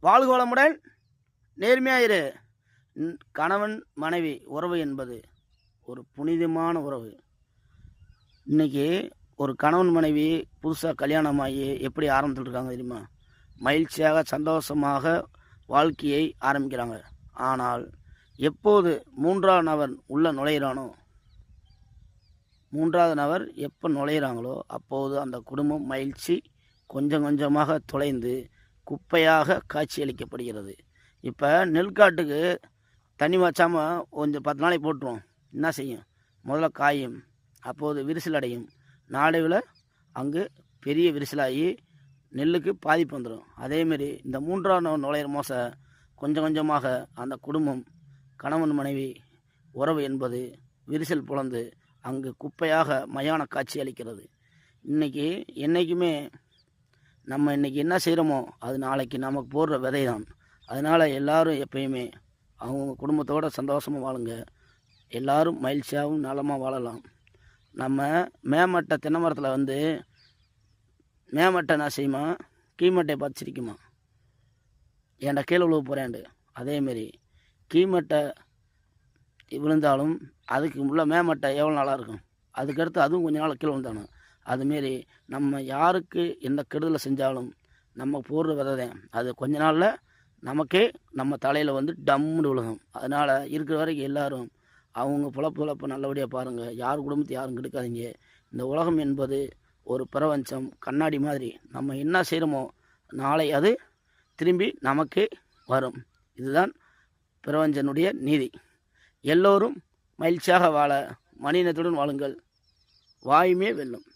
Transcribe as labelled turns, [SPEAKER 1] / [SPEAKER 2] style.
[SPEAKER 1] வாழ்க வளமுடன். நேர்மையாயிரு. கணவன் மனைவி உறவு என்பது ஒரு புனிதமான உறவு. இன்னைக்கு ஒரு கணவன் மனைவி புதுசாக கல்யாணமாகி எப்படி ஆரம்பிச்சுட்டு இருக்காங்க தெரியுமா? மகிழ்ச்சியாக சந்தோஷமாக வாழ்க்கையை ஆரம்பிக்கிறாங்க. ஆனால் எப்போது மூன்றாவது நபர் உள்ள நுழையிறானோ, மூன்றாவது நபர் எப்போ நுழையிறாங்களோ அப்போது அந்த குடும்பம் மகிழ்ச்சி கொஞ்சம் கொஞ்சமாக தொலைந்து குப்பையாக காட்சியளிக்கப்படுகிறது. இப்போ நெல்காட்டுக்கு தண்ணி வச்சாமல் கொஞ்சம் 10 நாளைக்கு போட்டுருவோம். என்ன செய்யும்? முதல்ல காயும், அப்போது விரிசல் அடையும். நாளைவில் அங்கு பெரிய விரிசலாகி நெல்லுக்கு பாதிப்பு வந்துடும். அதேமாரி இந்த மூன்றாவது நுழையிற மோச கொஞ்சம் கொஞ்சமாக அந்த குடும்பம் கணவன் மனைவி உறவு என்பது விரிசல் புலந்து அங்கு குப்பையாக மயான காட்சி அளிக்கிறது. என்றைக்குமே நம்ம இன்றைக்கி என்ன செய்கிறோமோ அது நாளைக்கு நமக்கு போடுற விதை தான். அதனால் எல்லோரும் எப்பயுமே அவங்க குடும்பத்தோடு சந்தோஷமாக வாழுங்க. எல்லோரும் மகிழ்ச்சியாகவும் நலமாக வாழலாம். நம்ம மேமட்டை தென்னை மரத்தில் மேமட்டை என்ன செய்யுமா? கீமட்டையை பார்த்து சிரிக்குமா? ஏன்டா கீழே விழுவ போகிறேன்டு. அதேமாரி கீமட்டை விழுந்தாலும் அதுக்கு உள்ள மேமட்டை எவ்வளோ நாளாக இருக்கும்? அதுக்கடுத்து அதுவும் கொஞ்ச நாள் கீழே விழுந்தானு. அதுமாரி நம்ம யாருக்கு எந்த கெடுதலை செஞ்சாலும் நம்ம போடுற விதை தான். அது கொஞ்ச நாளில் நமக்கே நம்ம தலையில் டம்முன்னு விழுகும். அதனால் இருக்கிற வரைக்கும் எல்லோரும் அவங்க பொழப்பு நல்லபடியாக பாருங்கள். யார் குடும்பத்தை யாரும் கெடுக்காதீங்க. இந்த உலகம் என்பது ஒரு பிரபஞ்சம், கண்ணாடி மாதிரி. நம்ம என்ன செய்கிறோமோ நாளை அது திரும்பி நமக்கே வரும். இதுதான் பிரபஞ்சனுடைய நீதி. எல்லோரும் மகிழ்ச்சியாக வாழ மனிதத்துடன் வாழுங்கள். வாயுமே வெல்லும்.